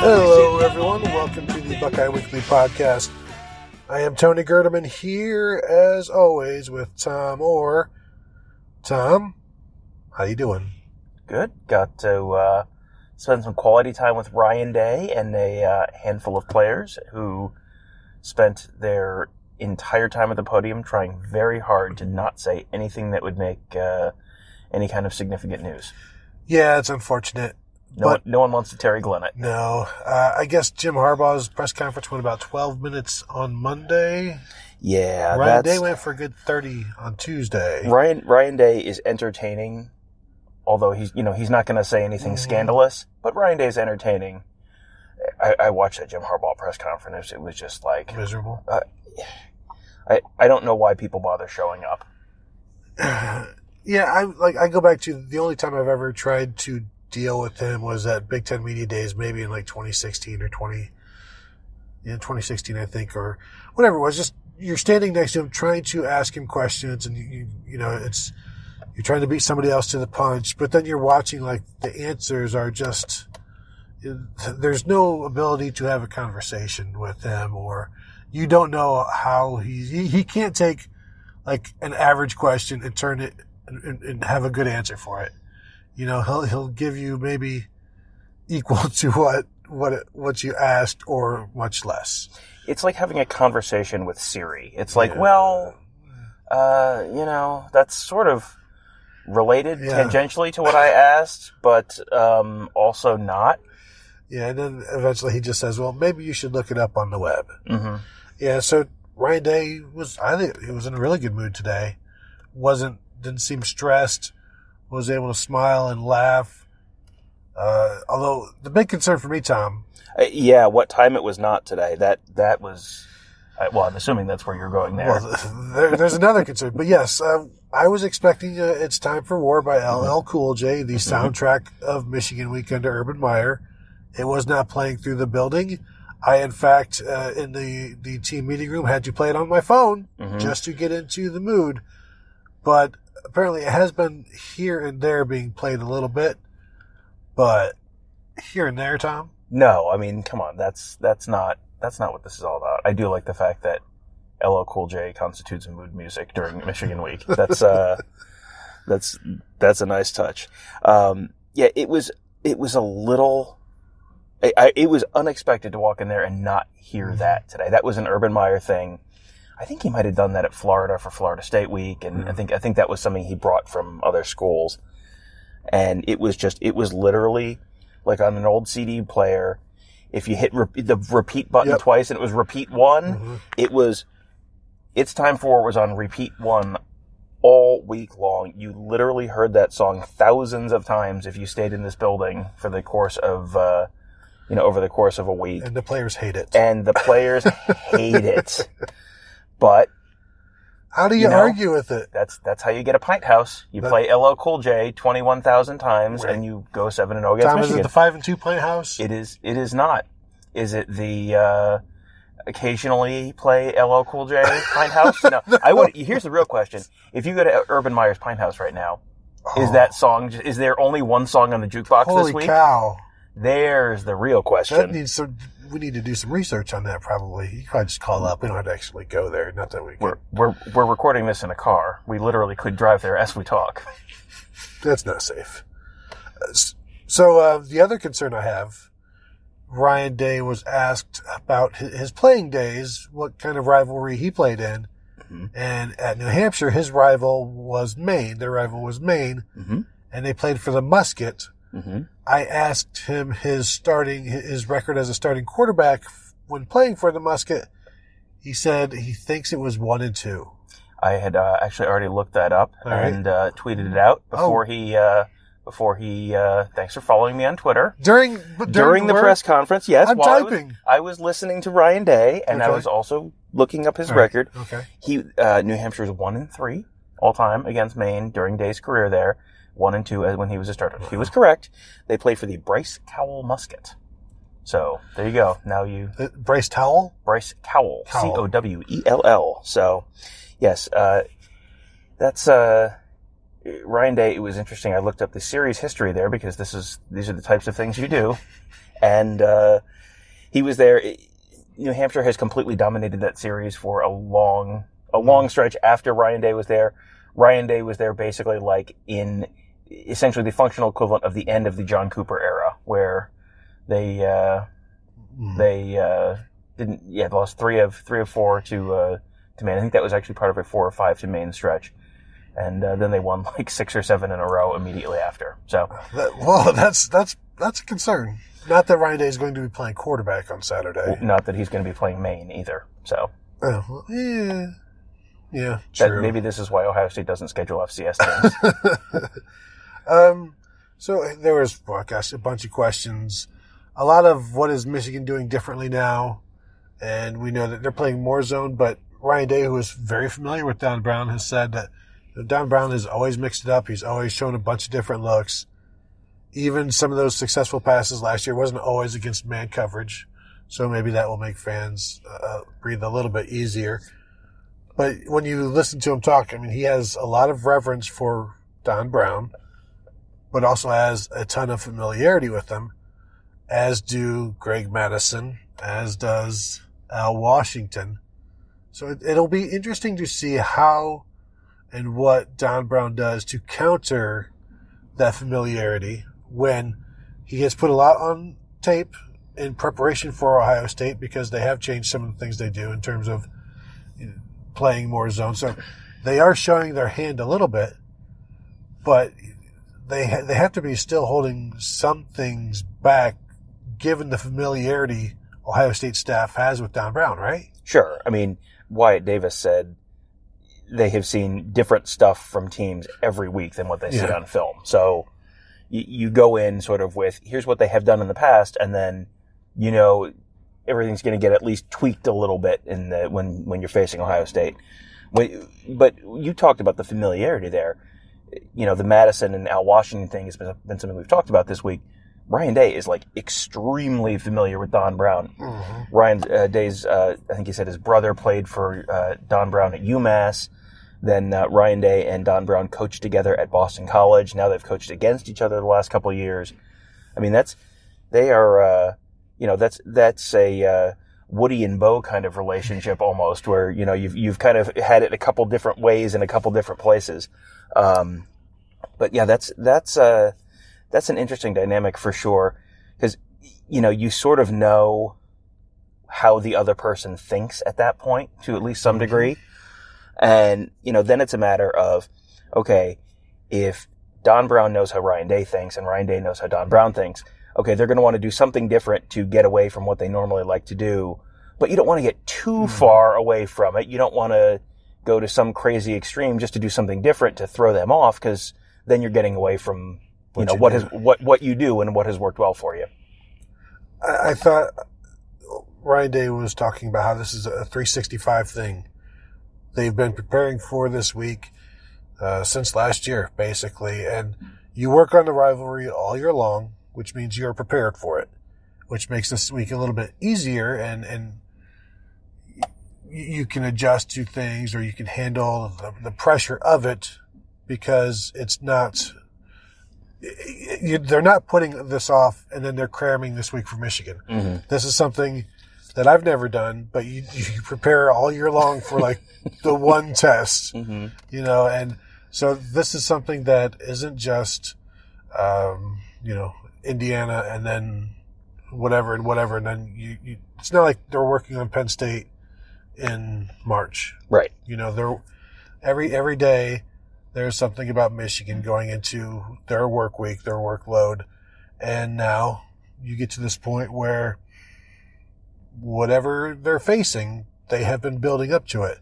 Hello, everyone. Welcome to the Buckeye Weekly podcast. I am Tony Gerdeman here, as always, with Tom Orr. Tom, how you doing? Good. Got to spend some quality time with Ryan Day and a handful of players who spent their entire time at the podium trying very hard to not say anything that would make any kind of significant news. Yeah, it's unfortunate. No one wants to Terry Glenn it. No. I guess Jim Harbaugh's press conference went about 12 minutes on Monday. Yeah. Ryan Day went for a good 30 on Tuesday. Ryan Day is entertaining, although he's not going to say anything scandalous, but Ryan Day is entertaining. I watched that Jim Harbaugh press conference. It was just like... miserable. I don't know why people bother showing up. Yeah, I go back to the only time I've ever tried to deal with him was at Big Ten Media Days, maybe in like 2016 or 2016, I think, or whatever it was. Just you're standing next to him, trying to ask him questions, and you're trying to beat somebody else to the punch, but then you're watching like the answers are just there's no ability to have a conversation with him, or you don't know how he can't take like an average question and turn it and have a good answer for it. He'll give you maybe equal to what you asked or much less. It's like having a conversation with Siri. It's like, that's sort of related tangentially to what I asked, but also not. Yeah, and then eventually he just says, well, maybe you should look it up on the web. Mm-hmm. Yeah, so Ryan Day I think he was in a really good mood today. Didn't seem stressed. Was able to smile and laugh. Although the big concern for me, Tom. What time it was not today. That was. I'm assuming that's where you're going there. Well, there's another concern, but yes, I was expecting "It's Time for War" by LL Cool J, the soundtrack of Michigan Week under Urban Meyer. It was not playing through the building. I, in fact, in the team meeting room, had to play it on my phone just to get into the mood. But apparently it has been here and there being played a little bit. But here and there, Tom? No, I mean, come on. That's not what this is all about. I do like the fact that LL Cool J constitutes mood music during Michigan Week. That's a nice touch. It was a little... it was unexpected to walk in there and not hear that today. That was an Urban Meyer thing. I think he might have done that at Florida for Florida State Week, and I think that was something he brought from other schools. And it was literally like on an old CD player. If you hit the repeat button twice and it was repeat one, It's Time for War was on repeat one all week long. You literally heard that song thousands of times if you stayed in this building for the course of, over the course of a week. And the players hate it. Hate it. But how do you argue with it? That's how you get a pint house. You play LL Cool J 21,000 times, and you go 7-0 against Tom, Michigan. Is it the 5-2 pint house? It is. It is not. Is it the occasionally play LL Cool J pint house? No. I would. Here's the real question: if you go to Urban Meyer's pint house right now, is that song? Is there only one song on the jukebox this week? Holy cow! There's the real question. We need to do some research on that, probably. You probably just call up. We don't have to actually go there. Not that we can. We're recording this in a car. We literally could drive there as we talk. That's not safe. So the other concern I have, Ryan Day was asked about his playing days, what kind of rivalry he played in. Mm-hmm. And at New Hampshire, his rival was Maine. Their rival was Maine. Mm-hmm. And they played for the Musket. Mm-hmm. I asked him his record as a starting quarterback when playing for the Musket. He said he thinks it was 1-2. I had actually already looked that up and tweeted it out before he. Thanks for following me on Twitter during the press conference. Yes, I'm typing. I was listening to Ryan Day, and I was also looking up his record. Okay. New Hampshire's 1-3 all time against Maine during Day's career there. 1-2 when he was a starter. He was correct. They played for the Bryce Cowell Musket. So there you go. Now you Bryce Cowell. Cowell. Cowell. So yes, that's Ryan Day, it was interesting. I looked up the series history there because these are the types of things you do. And he was there. New Hampshire has completely dominated that series for a long stretch after Ryan Day was there. Ryan Day was there basically like in essentially the functional equivalent of the end of the John Cooper era, where they lost three of four to Maine. I think that was actually part of a 4 or 5 to Maine stretch. And then they won like 6 or 7 in a row immediately after. So, that's a concern. Not that Ryan Day is going to be playing quarterback on Saturday. Not that he's going to be playing Maine either. So, yeah, true. Maybe this is why Ohio State doesn't schedule FCS teams. So there was, a bunch of questions. A lot of what is Michigan doing differently now, and we know that they're playing more zone. But Ryan Day, who is very familiar with Don Brown, has said that Don Brown has always mixed it up. He's always shown a bunch of different looks. Even some of those successful passes last year wasn't always against man coverage. So maybe that will make fans breathe a little bit easier. But when you listen to him talk, I mean, he has a lot of reverence for Don Brown, but also has a ton of familiarity with him, as do Greg Madison, as does Al Washington. So it'll be interesting to see how and what Don Brown does to counter that familiarity when he has put a lot on tape in preparation for Ohio State, because they have changed some of the things they do in terms of playing more zone. So they are showing their hand a little bit, but they have to be still holding some things back given the familiarity Ohio State staff has with Don Brown, right? Sure. I mean, Wyatt Davis said they have seen different stuff from teams every week than what they see on film. So you go in sort of with, here's what they have done in the past, and then, everything's going to get at least tweaked a little bit when you're facing Ohio State. But you talked about the familiarity there. The Madison and Al Washington thing has been something we've talked about this week. Ryan Day is like extremely familiar with Don Brown. Mm-hmm. Ryan Day's, I think he said his brother played for Don Brown at UMass. Then Ryan Day and Don Brown coached together at Boston College. Now they've coached against each other the last couple of years. I mean, that's a Woody and Bo kind of relationship almost, where you've kind of had it a couple different ways in a couple different places. But yeah, that's an interesting dynamic for sure, because you sort of know how the other person thinks at that point to at least some degree. And, then it's a matter of, okay, if Don Brown knows how Ryan Day thinks and Ryan Day knows how Don Brown thinks, okay, they're going to want to do something different to get away from what they normally like to do. But you don't want to get too far away from it. You don't want to go to some crazy extreme just to do something different to throw them off, because then you're getting away from, what you do and what has worked well for you. I thought Ryan Day was talking about how this is a 365 thing they've been preparing for this week since last year, basically. And you work on the rivalry all year long, which means you're prepared for it, which makes this week a little bit easier, and you can adjust to things, or you can handle the pressure of it, because it's not... they're not putting this off and then they're cramming this week for Michigan. Mm-hmm. This is something that I've never done, but you prepare all year long for like the one test, mm-hmm. And so this is something that isn't just, Indiana and then whatever, and then it's not like they're working on Penn State in March. Right. They're every day there's something about Michigan going into their work week, their workload. And now you get to this point where whatever they're facing, they have been building up to it.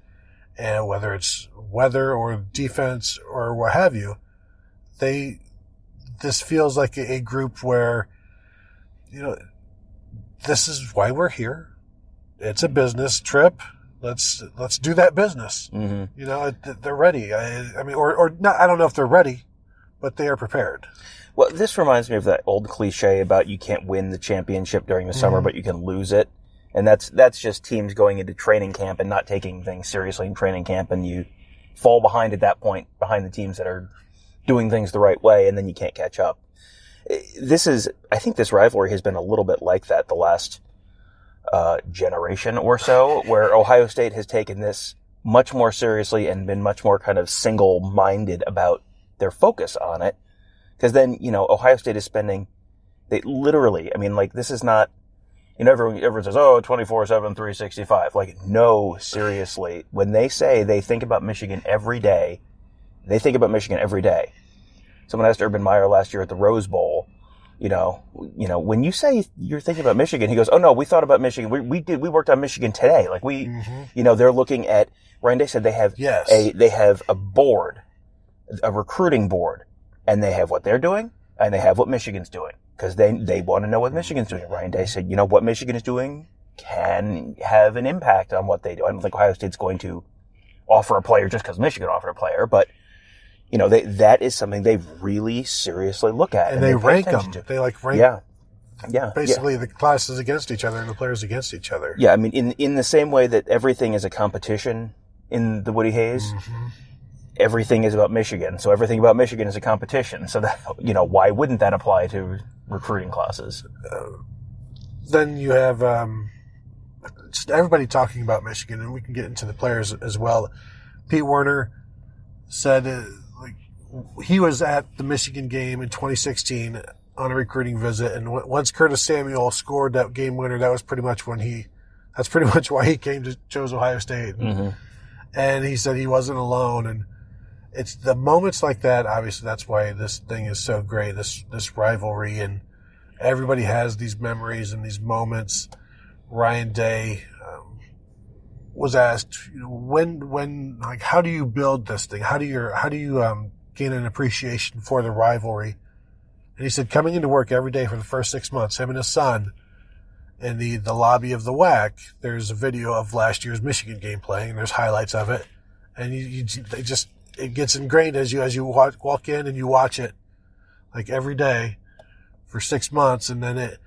And whether it's weather or defense or what have you, this feels like a group where, this is why we're here. It's a business trip. Let's do that business. Mm-hmm. They're ready. I mean, or not. I don't know if they're ready, but they are prepared. Well, this reminds me of that old cliche about you can't win the championship during the summer, but you can lose it. And that's just teams going into training camp and not taking things seriously in training camp, and you fall behind at that point, behind the teams that are, doing things the right way, and then you can't catch up. I think this rivalry has been a little bit like that the last generation or so, where Ohio State has taken this much more seriously and been much more kind of single-minded about their focus on it. Because then, Ohio State is spending, this is not, everyone says, 24/7, 365. No, seriously. When they say they think about Michigan every day, they think about Michigan every day. Someone asked Urban Meyer last year at the Rose Bowl, when you say you're thinking about Michigan, he goes, "Oh no, we thought about Michigan. We worked on Michigan today." They're looking at, Ryan Day said they have a board, a recruiting board, and they have what they're doing and they have what Michigan's doing, because they want to know what Michigan's doing. Ryan Day said, what Michigan is doing can have an impact on what they do. I don't think Ohio State's going to offer a player just because Michigan offered a player, but that is something they really seriously look at. And they rank them. They rank. Yeah. Basically, the classes against each other and the players against each other. Yeah. I mean, in the same way that everything is a competition in the Woody Hayes, everything is about Michigan. So everything about Michigan is a competition. So that, why wouldn't that apply to recruiting classes? Then you have, just everybody talking about Michigan, and we can get into the players as well. Pete Werner said, he was at the Michigan game in 2016 on a recruiting visit, and once Curtis Samuel scored that game winner, that's pretty much why he chose Ohio State. And he said he wasn't alone, and it's the moments like that, obviously that's why this thing is so great, this rivalry, and everybody has these memories and these moments. Ryan Day was asked, how do you build this thing? How do you gain an appreciation for the rivalry? And he said, coming into work every day for the first 6 months, him and his son, in the lobby of the WAC, there's a video of last year's Michigan game playing, and there's highlights of it. And it ges ingrained as you walk in and you watch it, every day for 6 months. And then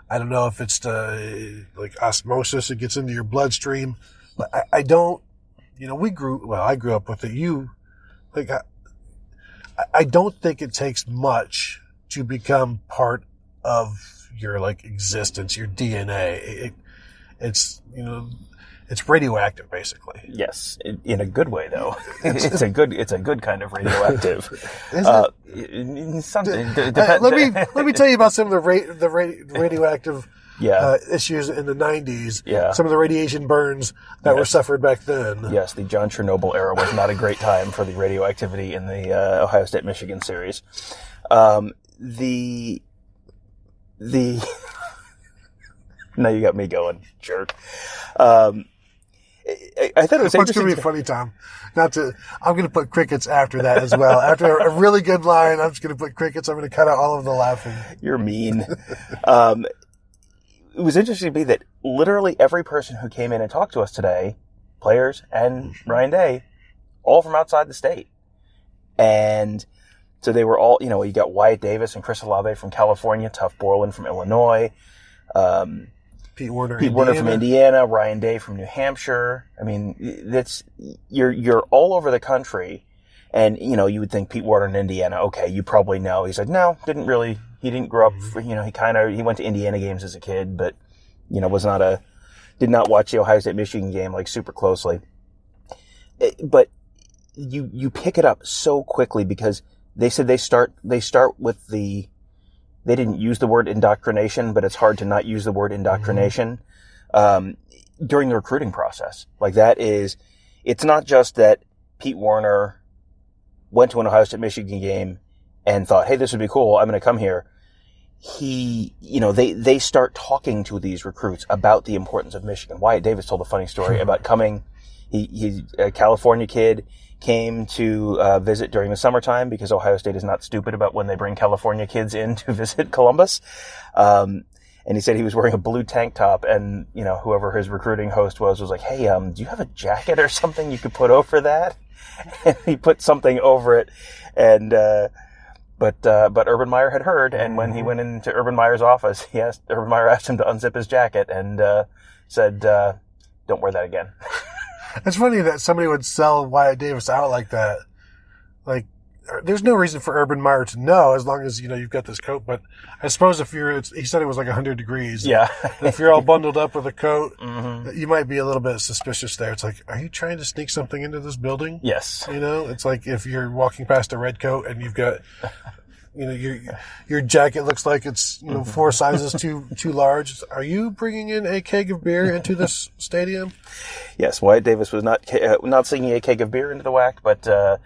I don't know if it's osmosis, it gets into your bloodstream. But I don't, I grew up with it. I don't think it takes much to become part of your existence, your DNA. It's radioactive, basically. Yes, in a good way though. It's a good kind of radioactive. Let me tell you about some of the radioactive issues in the 90s. Yeah. Some of the radiation burns that were suffered back then. Yes, the John Chernobyl era was not a great time for the radioactivity in the Ohio State-Michigan series. Now you got me going, jerk. I thought it was interesting. It's going to be funny, Tom. I'm going to put crickets after that as well. After a really good line, I'm just going to put crickets. I'm going to cut out all of the laughing. You're mean. It was interesting to me that literally every person who came in and talked to us today, players and Ryan Day, all from outside the state. And so they were all, you got Wyatt Davis and Chris Olave from California, Tuf Borland from Illinois, Pete Werner from Indiana, Ryan Day from New Hampshire. I mean, you're all over the country, and you would think Pete Werner in Indiana. Okay, you probably know. He said no, didn't really. He didn't grow up. He went to Indiana games as a kid, but did not watch the Ohio State Michigan game super closely. But you pick it up so quickly because they said they start with the. They didn't use the word indoctrination, but it's hard to not use the word indoctrination during the recruiting process. It's not just that Pete Werner went to an Ohio State Michigan game and thought, hey, this would be cool, I'm going to come here. They start talking to these recruits about the importance of Michigan. Wyatt Davis told a funny story about coming. He's a California kid, came to visit during the summertime because Ohio State is not stupid about when they bring California kids in to visit Columbus. And he said he was wearing a blue tank top, and whoever his recruiting host was like, hey, do you have a jacket or something you could put over that? And he put something over it, and but Urban Meyer had heard, and when he went into Urban Meyer's office, Urban Meyer asked him to unzip his jacket and said, don't wear that again. It's funny that somebody would sell Wyatt Davis out like that. there's no reason for Urban Meyer to know as long as, you've got this coat. But I suppose he said it was like 100 degrees. Yeah. If you're all bundled up with a coat, Mm-hmm. you might be a little bit suspicious there. It's like, are you trying to sneak something into this building? Yes. It's like if you're walking past a red coat and you've got, your jacket looks like it's, 4 sizes too large. Are you bringing in a keg of beer into this stadium? Yes. Wyatt Davis was not singing a keg of beer into the WAC, but,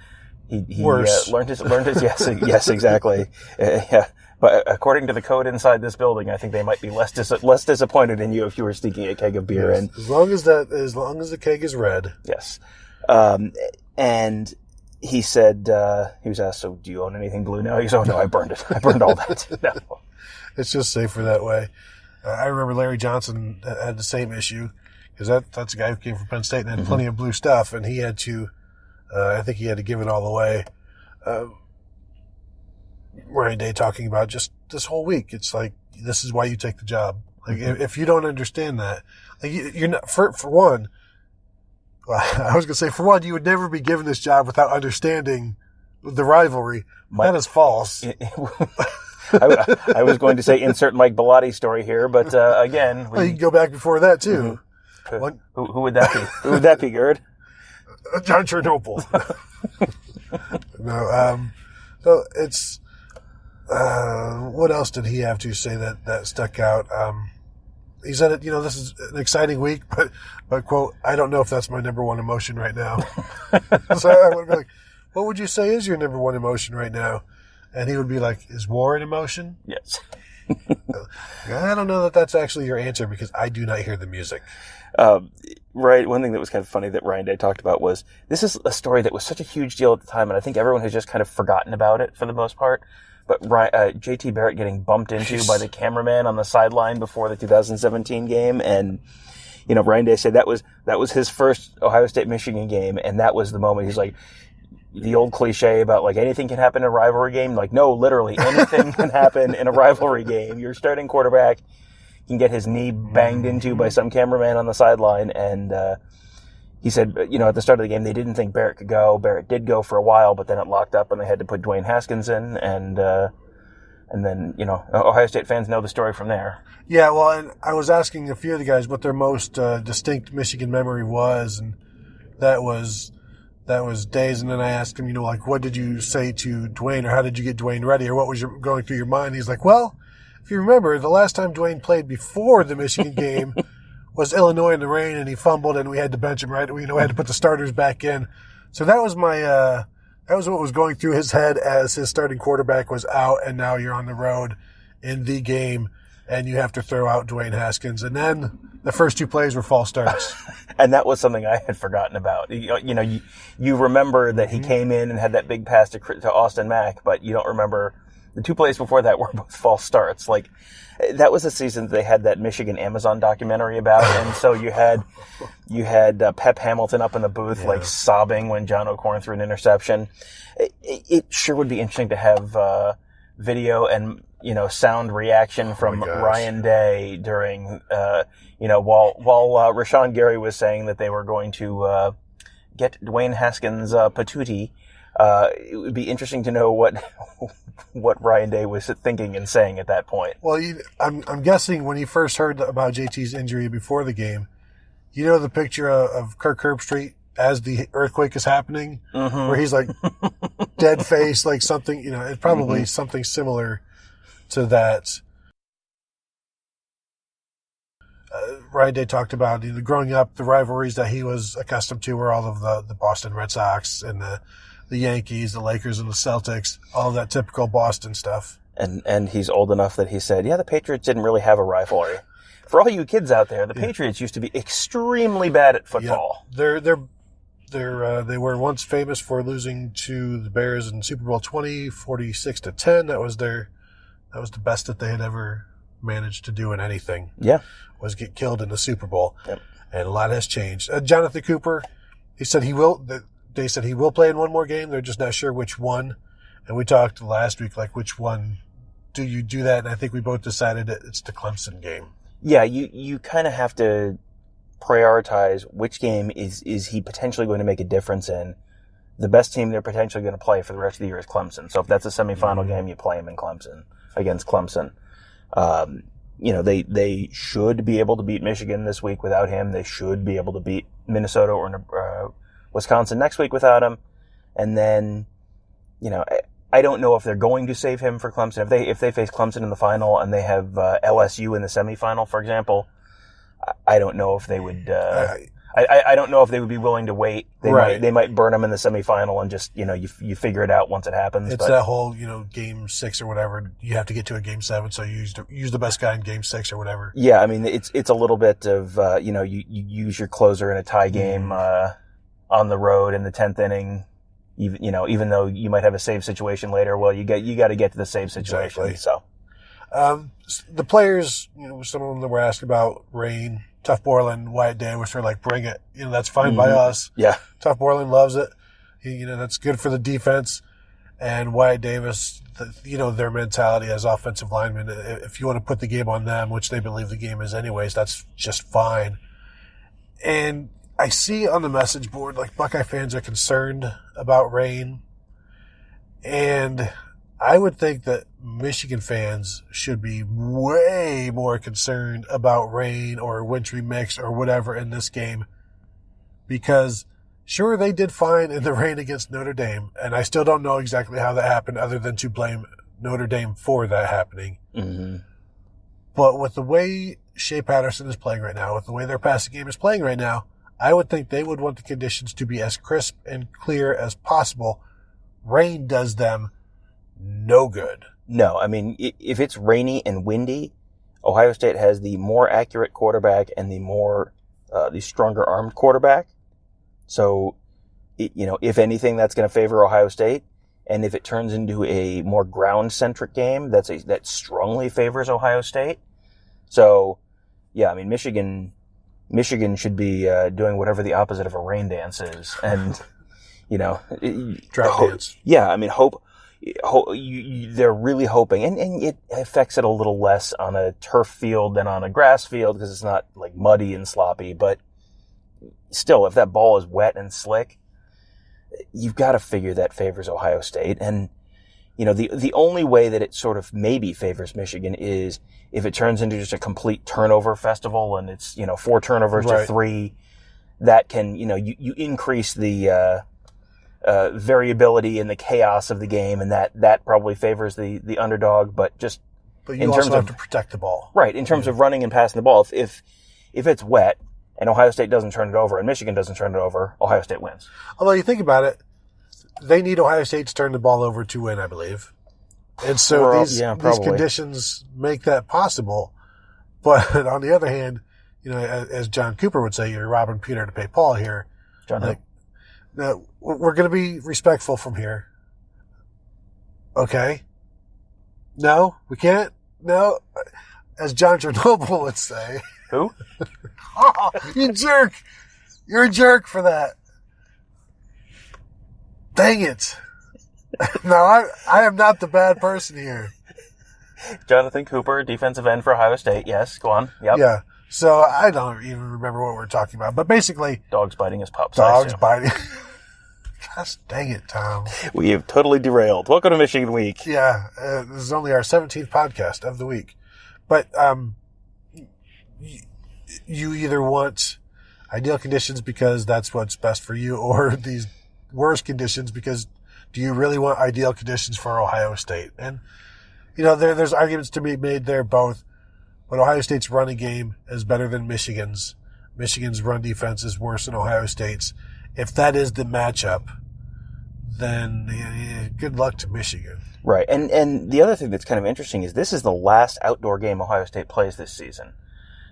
he learned his yes exactly yeah, but according to the code inside this building, I think they might be less disappointed in you if you were sneaking a keg of beer in. As long as the keg is red. Yes. And he said he was asked, so do you own anything blue now? He goes, oh no, I burned it. I burned all that. No. It's just safer that way. I remember Larry Johnson had the same issue because that's a guy who came from Penn State and had plenty of blue stuff, and he had to I think he had to give it all away. Ryan Day talking about just this whole week. It's like, this is why you take the job. Like, if you don't understand that, like, you're not, for one, well, I was going to say, for one, you would never be given this job without understanding the rivalry. That is false. I was going to say insert Mike Bellotti story here, but again. You can go back before that, too. Mm-hmm. Who would that be? Who would that be, Gerd? John Chernobyl. No, so it's, what else did he have to say that stuck out? He said, this is an exciting week, but quote, I don't know if that's my number one emotion right now. So I would be like, what would you say is your number one emotion right now? And he would be like, is war an emotion? Yes. I don't know that that's actually your answer because I do not hear the music. Right. One thing that was kind of funny that Ryan Day talked about was this is a story that was such a huge deal at the time, and I think everyone has just kind of forgotten about it for the most part. But JT Barrett getting bumped into by the cameraman on the sideline before the 2017 game, and Ryan Day said that was his first Ohio State-Michigan game, and that was the moment he's like, the old cliche about like anything can happen in a rivalry game. Like, no, literally anything can happen in a rivalry game. Your starting quarterback can get his knee banged into by some cameraman on the sideline. And he said, at the start of the game, they didn't think Barrett could go. Barrett did go for a while, but then it locked up and they had to put Dwayne Haskins in. And then, Ohio State fans know the story from there. Yeah, well, and I was asking a few of the guys what their most distinct Michigan memory was, and that was Days. And then I asked him, what did you say to Dwayne, or how did you get Dwayne ready, or what was going through your mind? He's like, well, if you remember, the last time Dwayne played before the Michigan game was Illinois in the rain, and he fumbled, and we had to bench him, right? We had to put the starters back in. So that was that was what was going through his head as his starting quarterback was out, and now you're on the road in the game, and you have to throw out Dwayne Haskins. And then the first 2 plays were false starts. And that was something I had forgotten about. You remember that he came in and had that big pass to Austin Mack, but you don't remember the 2 plays before that were both false starts. Like, that was the season they had that Michigan Amazon documentary about, and so you had Pep Hamilton up in the booth, like sobbing when John O'Korn threw an interception. It sure would be interesting to have video and sound reaction from Ryan Day during while Rashawn Gary was saying that they were going to get Dwayne Haskins patootie. It would be interesting to know what Ryan Day was thinking and saying at that point. Well, I'm guessing when he first heard about JT's injury before the game, the picture of Kirk Herbstreit as the earthquake is happening, where he's like dead face, like something, it's probably something similar to that. Ryan Day talked about growing up, the rivalries that he was accustomed to were all of the Boston Red Sox and the Yankees, the Lakers, and the Celtics, all of that typical Boston stuff. And he's old enough that he said, the Patriots didn't really have a rivalry. For all you kids out there, the Patriots used to be extremely bad at football. Yeah. They were once famous for losing to the Bears in Super Bowl 20, 46-10. That was the best that they had ever managed to do in anything. Yeah. Was get killed in the Super Bowl. Yep. And a lot has changed. Jonathan Cooper, they said he will play in one more game. They're just not sure which one. And we talked last week, like, which one do you do that? And I think we both decided that it's the Clemson game. Yeah, you kind of have to prioritize which game is he potentially going to make a difference in, the best team they're potentially going to play for the rest of the year is Clemson. So if that's a semifinal game, you play them in Clemson, against Clemson. They should be able to beat Michigan this week without him. They should be able to beat Minnesota or Wisconsin next week without him. And then, I don't know if they're going to save him for Clemson. If they face Clemson in the final and they have LSU in the semifinal, for example, I don't know if they would. I don't know if they would be willing to wait. They might burn them in the semifinal and just you figure it out once it happens. It's that whole game 6 or whatever. You have to get to a game 7, so you use the best guy in game 6 or whatever. Yeah, I mean it's a little bit of you use your closer in a tie game on the road in the 10th inning. Even though you might have a save situation later, well, you got to get to the save situation. Exactly. So, the players, some of them that were asked about Rain, Tuf Borland, Wyatt Davis were like, bring it. That's fine by us. Yeah. Tuf Borland loves it. That's good for the defense. And Wyatt Davis, their mentality as offensive linemen, if you want to put the game on them, which they believe the game is anyways, that's just fine. And I see on the message board, like, Buckeye fans are concerned about Rain. And I would think that Michigan fans should be way more concerned about rain or wintry mix or whatever in this game. Because, sure, they did fine in the rain against Notre Dame. And I still don't know exactly how that happened other than to blame Notre Dame for that happening. Mm-hmm. But with the way Shea Patterson is playing right now, with the way their passing game is playing right now, I would think they would want the conditions to be as crisp and clear as possible. Rain does them no good. No, I mean, if it's rainy and windy, Ohio State has the more accurate quarterback and the stronger armed quarterback. So, if anything, that's going to favor Ohio State. And if it turns into a more ground-centric game, that strongly favors Ohio State. So, yeah, I mean, Michigan should be doing whatever the opposite of a rain dance is, and drop dance. Yeah, I mean, they're really hoping, and it affects it a little less on a turf field than on a grass field because it's not like muddy and sloppy. But still, if that ball is wet and slick, you've got to figure that favors Ohio State. And the only way that it sort of maybe favors Michigan is if it turns into just a complete turnover festival and it's 4 turnovers to 3. That can you increase the variability and the chaos of the game, and that probably favors the underdog. But you also have to protect the ball, right? In terms of running and passing the ball, if it's wet and Ohio State doesn't turn it over and Michigan doesn't turn it over, Ohio State wins. Although you think about it, they need Ohio State to turn the ball over to win, I believe. And so these conditions make that possible. But on the other hand, as John Cooper would say, you're robbing Peter to pay Paul here. Now, we're going to be respectful from here. Okay? No? We can't? No? As John Chernobyl would say. Who? Oh, you jerk! You're a jerk for that. Dang it. No, I am not the bad person here. Jonathan Cooper, defensive end for Ohio State. Yes, go on. Yep. Yeah. So I don't even remember what we're talking about. But basically... Dogs biting his pups. Dogs biting... Gosh dang it, Tom. We have totally derailed. Welcome to Michigan Week. Yeah. This is only our 17th podcast of the week. But you either want ideal conditions because that's what's best for you, or these worse conditions because do you really want ideal conditions for Ohio State? And, there's arguments to be made there both. But Ohio State's running game is better than Michigan's. Michigan's run defense is worse than Ohio State's. If that is the matchup, then good luck to Michigan. Right. And the other thing that's kind of interesting is this is the last outdoor game Ohio State plays this season.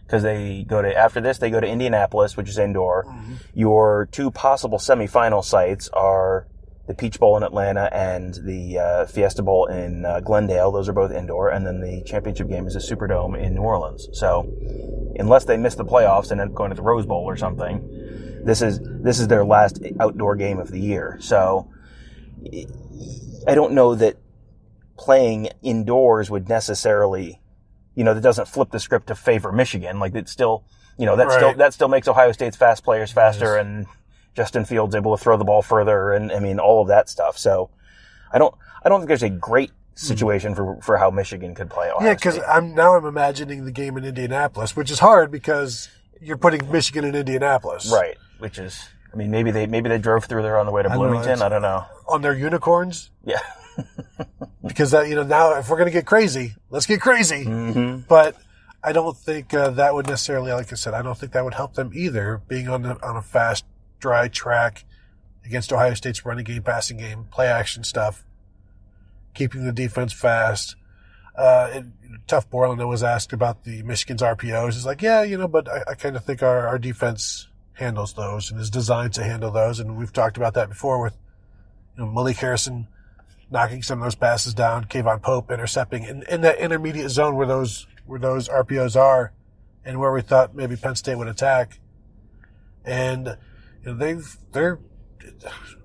Because after this, they go to Indianapolis, which is indoor. Mm-hmm. Your 2 possible semifinal sites are the Peach Bowl in Atlanta and the Fiesta Bowl in Glendale. Those are both indoor. And then the championship game is the Superdome in New Orleans. So unless they miss the playoffs and end up going to the Rose Bowl or something, this is their last outdoor game of the year. So I don't know that playing indoors would necessarily, that doesn't flip the script to favor Michigan. Like it's still, that still makes Ohio State's fast players faster and Justin Fields able to throw the ball further, and I mean all of that stuff. So I don't think there's a great situation for how Michigan could play Ohio State. Yeah, because I'm imagining the game in Indianapolis, which is hard because you're putting Michigan in Indianapolis, right? Which is, I mean, maybe they drove through there on the way to Bloomington. I don't know. On their unicorns, yeah. Because now if we're gonna get crazy, let's get crazy. Mm-hmm. But I don't think that would necessarily, like I said, I don't think that would help them either. Being on a fast, dry track against Ohio State's running game, passing game, play action stuff. Keeping the defense fast. Tuf Borland was asked about the Michigan's RPOs. He's like, yeah, but I kind of think our defense handles those and is designed to handle those. And we've talked about that before with Malik Harrison knocking some of those passes down, Kayvon Pope intercepting in that intermediate zone where those RPOs are, and where we thought maybe Penn State would attack. And they're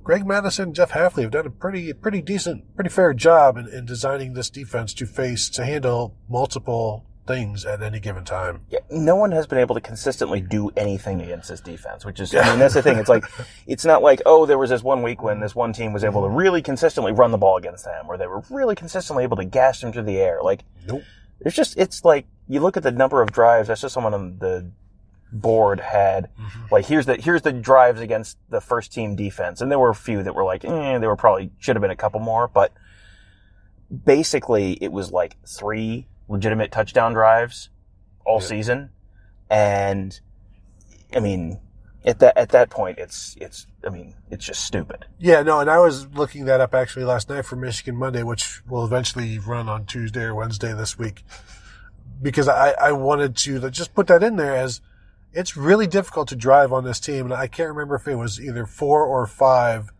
Greg Madison and Jeff Hafley have done a pretty decent, pretty fair job in designing this defense to handle multiple things at any given time. Yeah, no one has been able to consistently do anything against this defense, which is, I mean, that's the thing. It's like, it's not like, oh, there was this one week when this one team was able to really consistently run the ball against them, or they were really consistently able to gash them through the air. Like, nope. It's like, you look at the number of drives, that's just someone on the board had, like, here's the drives against the first team defense. And there were a few that were like, there were probably, should have been a couple more, but basically it was like 3 legitimate touchdown drives all season. And I mean, at that point, it's just stupid. Yeah, no, and I was looking that up actually last night for Michigan Monday, which will eventually run on Tuesday or Wednesday this week, because I wanted to just put that in there as it's really difficult to drive on this team. And I can't remember if it was either 4 or 5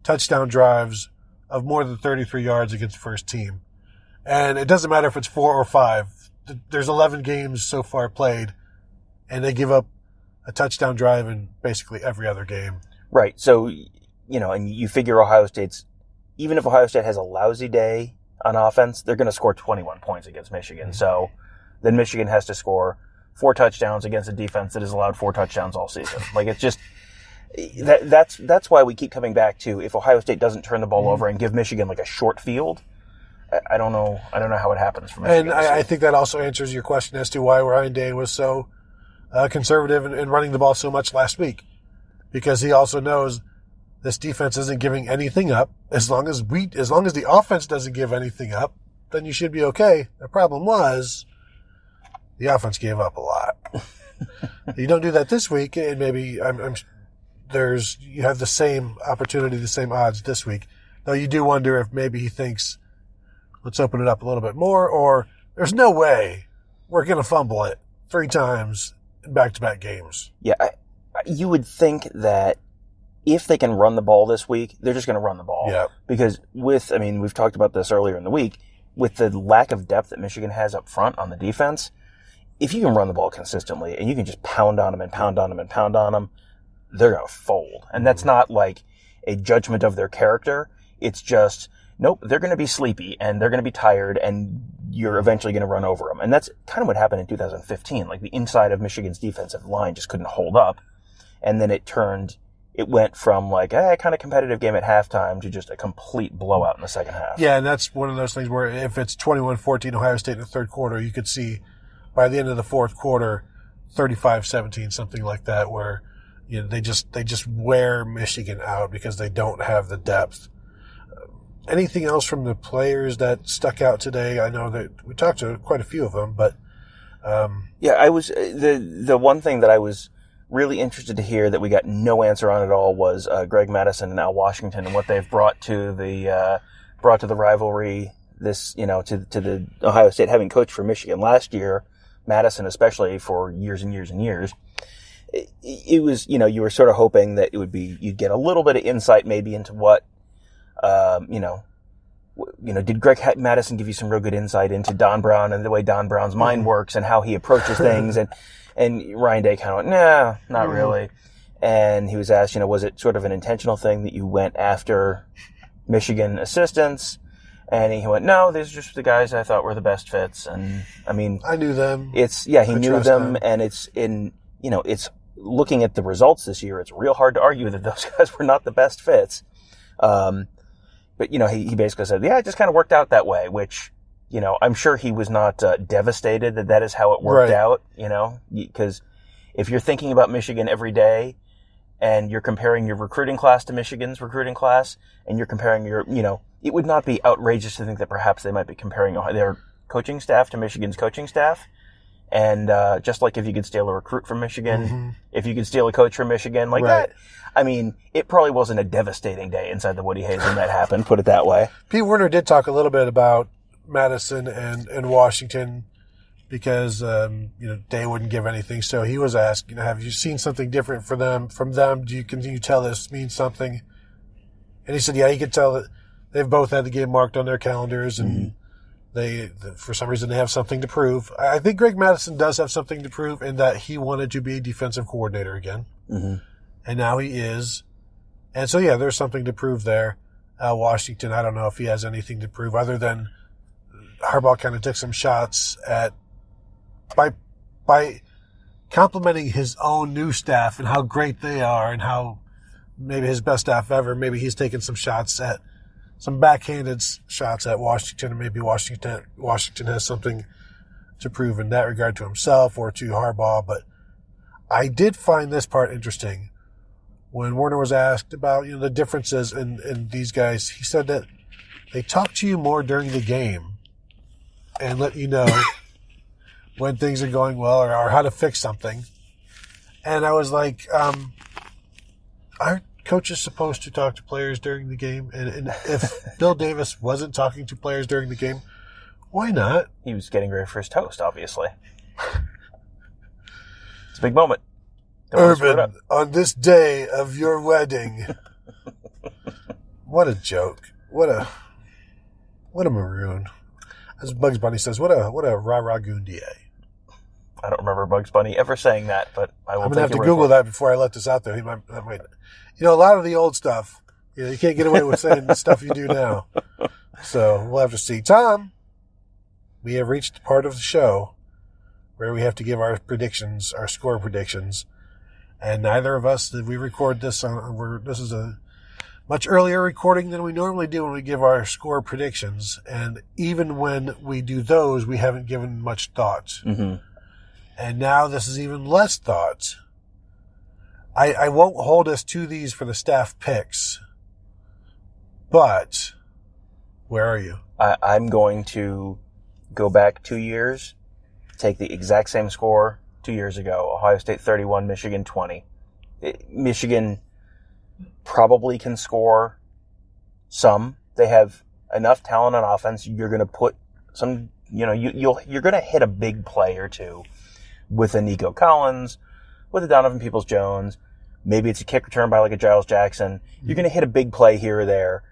touchdown drives of more than 33 yards against the first team. And it doesn't matter if it's 4 or 5. There's 11 games so far played, and they give up a touchdown drive in basically every other game. Right. So, and you figure even if Ohio State has a lousy day on offense, they're going to score 21 points against Michigan. So then Michigan has to score 4 touchdowns against a defense that has allowed 4 touchdowns all season. Like, it's just, that's why we keep coming back to, if Ohio State doesn't turn the ball over and give Michigan like a short field, I don't know how it happens for Michigan. And I think that also answers your question as to why Ryan Day was so conservative in running the ball so much last week, because he also knows this defense isn't giving anything up. As long as the offense doesn't give anything up, then you should be okay. The problem was the offense gave up a lot. You don't do that this week, and maybe you have the same opportunity, the same odds this week. Though you do wonder if maybe he thinks, let's open it up a little bit more, or there's no way we're going to fumble it 3 times in back-to-back games. Yeah, you would think that if they can run the ball this week, they're just going to run the ball. Yeah. Because we've talked about this earlier in the week, with the lack of depth that Michigan has up front on the defense, if you can run the ball consistently and you can just pound on them and pound on them and pound on them, they're going to fold. And that's not like a judgment of their character. It's just, nope, they're going to be sleepy and they're going to be tired and you're eventually going to run over them. And that's kind of what happened in 2015. Like, the inside of Michigan's defensive line just couldn't hold up. And then it went from like a kind of competitive game at halftime to just a complete blowout in the second half. Yeah, and that's one of those things where if it's 21-14 Ohio State in the third quarter, you could see by the end of the fourth quarter, 35-17, something like that, where they just wear Michigan out because they don't have the depth. Anything else from the players that stuck out today? I know that we talked to quite a few of them, but I was the one thing that I was really interested to hear that we got no answer on at all was Greg Madison and Al Washington and what they've brought to the rivalry. This, to the Ohio State, having coached for Michigan last year, Madison especially for years and years and years. It was, you were sort of hoping that it would be, you'd get a little bit of insight maybe into what, did Greg Madison give you some real good insight into Don Brown and the way Don Brown's mind works and how he approaches things? And Ryan Day kind of went, nah, not really. And he was asked, was it sort of an intentional thing that you went after Michigan assistants? And he went, no, these are just the guys I thought were the best fits. And I mean, I knew them. He knew them, and it's looking at the results this year, it's real hard to argue that those guys were not the best fits. But, he basically said, yeah, it just kind of worked out that way, which, I'm sure he was not devastated that is how it worked out, because if you're thinking about Michigan every day and you're comparing your recruiting class to Michigan's recruiting class and you're comparing it would not be outrageous to think that perhaps they might be comparing their coaching staff to Michigan's coaching staff. And just like if you could steal a recruit from Michigan, if you could steal a coach from Michigan, like that, I mean, it probably wasn't a devastating day inside the Woody Hayes when that happened, put it that way. Pete Werner did talk a little bit about Madison and Washington because, Day wouldn't give anything. So he was asked, have you seen something different from them? Can you tell this means something? And he said, yeah, he could tell that they've both had the game marked on their calendars and they, for some reason, they have something to prove. I think Greg Madison does have something to prove in that he wanted to be a defensive coordinator again. And now he is. And so, yeah, there's something to prove there. Washington, I don't know if he has anything to prove other than Harbaugh kind of took some shots at by complimenting his own new staff and how great they are and how maybe his best staff ever. Maybe he's taken some shots at some backhanded shots at Washington, and maybe Washington has something to prove in that regard to himself or to Harbaugh. But I did find this part interesting. When Werner was asked about the differences in these guys, he said that they talk to you more during the game and let you know when things are going well or how to fix something. And I was like, aren't coaches supposed to talk to players during the game? And if Bill Davis wasn't talking to players during the game, why not? He was getting ready for his toast, obviously. It's a big moment. Urban, on this day of your wedding. What a joke. What a maroon. As Bugs Bunny says, what a rah-rah goondier. I don't remember Bugs Bunny ever saying that, but I will. I'm gonna have to Google that before I let this out there. He might. A lot of the old stuff, you can't get away with saying the stuff you do now. So we'll have to see. Tom, we have reached the part of the show where we have to give our predictions, our score predictions, and neither of us did we record this on. This is a much earlier recording than we normally do when we give our score predictions, and even when we do those, we haven't given much thought. And now this is even less thought. I won't hold us to these for the staff picks, but where are you? I'm going to go back 2 years, take the exact same score 2 years ago. Ohio State 31, Michigan 20. Michigan probably can score some. They have enough talent on offense. You're going to put some, you're going to hit a big play or two with a Nico Collins, with a Donovan Peoples-Jones. Maybe it's a kick return by like a Giles Jackson. You're going to hit a big play here or there.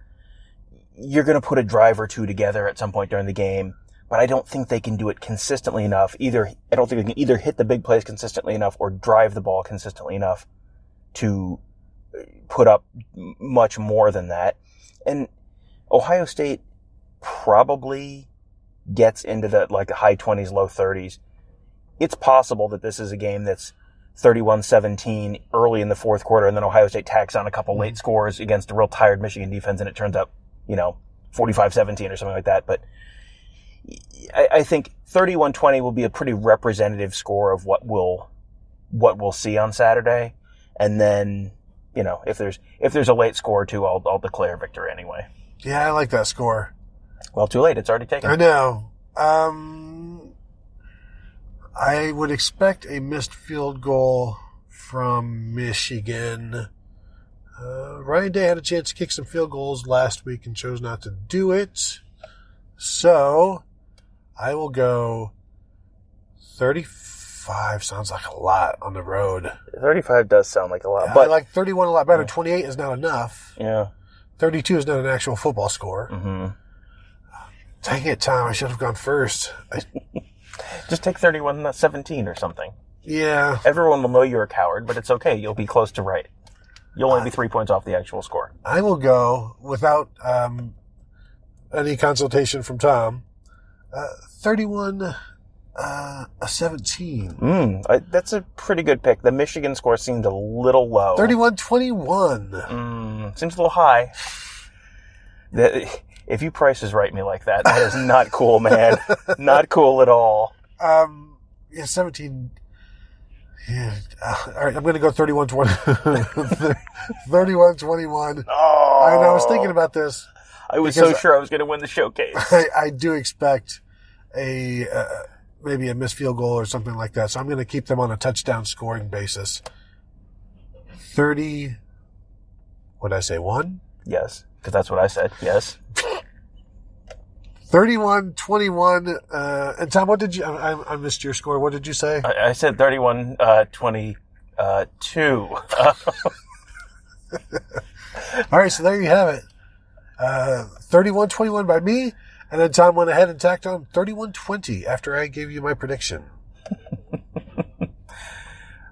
You're going to put a drive or two together at some point during the game, but I don't think they can do it consistently enough. I don't think they can either hit the big plays consistently enough or drive the ball consistently enough to put up much more than that. And Ohio State probably gets into the high 20s, low 30s. It's possible that this is a game that's 31-17 early in the fourth quarter, and then Ohio State tacks on a couple late scores against a real tired Michigan defense, and it turns out, 45-17 or something like that. But I think 31-20 will be a pretty representative score of what we'll see on Saturday. And then, if there's a late score or two, I'll declare victory anyway. Yeah, I like that score. Well, too late. It's already taken. I know. I would expect a missed field goal from Michigan. Ryan Day had a chance to kick some field goals last week and chose not to do it. So I will go 35. Sounds like a lot on the road. 35 does sound like a lot. But I like 31 a lot better. 28 is not enough. Yeah. 32 is not an actual football score. Dang it, Tom. I should have gone first. Just take 31-17 or something. Yeah. Everyone will know you're a coward, but it's okay. You'll be close to right. You'll only be 3 points off the actual score. I will go, without any consultation from Tom, 31. A 17. That's a pretty good pick. The Michigan score seemed a little low. 31-21. Seems a little high. If you Price is Right me like that, that is not cool, man. Not cool at all. 17. Yeah. All right, I'm going to go 31-20. 31-21. Oh. I was thinking about this. I was so sure I was going to win the showcase. I do expect maybe a missed field goal or something like that. So I'm going to keep them on a touchdown scoring basis. 30, what did I say, 1? Yes, because that's what I said. Yes. 31-21. And Tom, what did you, I missed your score. What did you say? I said 31-22. All right, so there you have it. 31-21 by me. And then Tom went ahead and tacked on 31-20 after I gave you my prediction.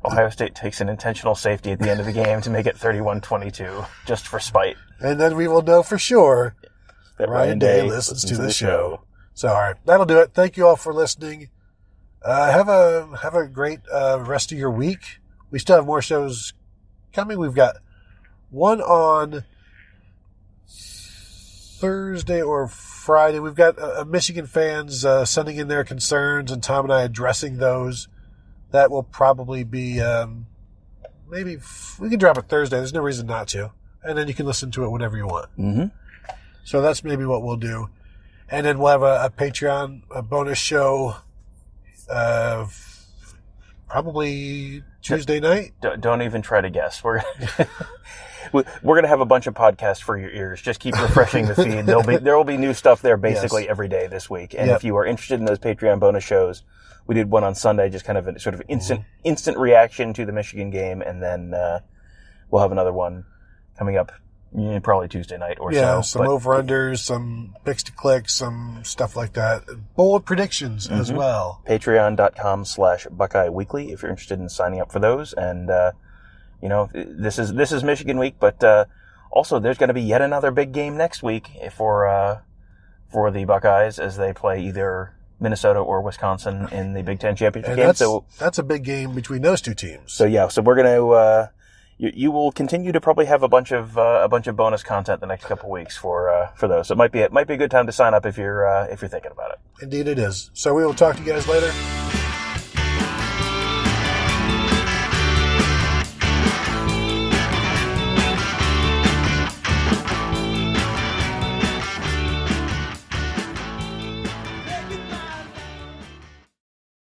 Ohio State takes an intentional safety at the end of the game to make it 31-22, just for spite. And then we will know for sure that Ryan Day listens to the show. So, all right, that'll do it. Thank you all for listening. Have a great rest of your week. We still have more shows coming. We've got one on Thursday or Friday. We've got Michigan fans sending in their concerns, and Tom and I addressing those. That will probably be maybe we can drop it Thursday. There's no reason not to, and then you can listen to it whenever you want. Mm-hmm. So that's maybe what we'll do, and then we'll have a Patreon bonus show, probably Tuesday night. Don't even try to guess. We're going to have a bunch of podcasts for your ears. Just keep refreshing the feed. There will be new stuff there basically every day this week. And if you are interested in those Patreon bonus shows, we did one on Sunday, just kind of a sort of instant reaction to the Michigan game. And then, we'll have another one coming up probably Tuesday night or so. Yeah, some over-unders, some picks to click, some stuff like that. Bold predictions as well. Patreon.com/Buckeye Weekly if you're interested in signing up for those. And, this is Michigan week, but also there's going to be yet another big game next week for the Buckeyes as they play either Minnesota or Wisconsin in the Big Ten championship game. So that's a big game between those two teams. So we're going to you will continue to probably have a bunch of bonus content the next couple weeks for those. So it might be a good time to sign up if you're thinking about it. Indeed, it is. So we will talk to you guys later.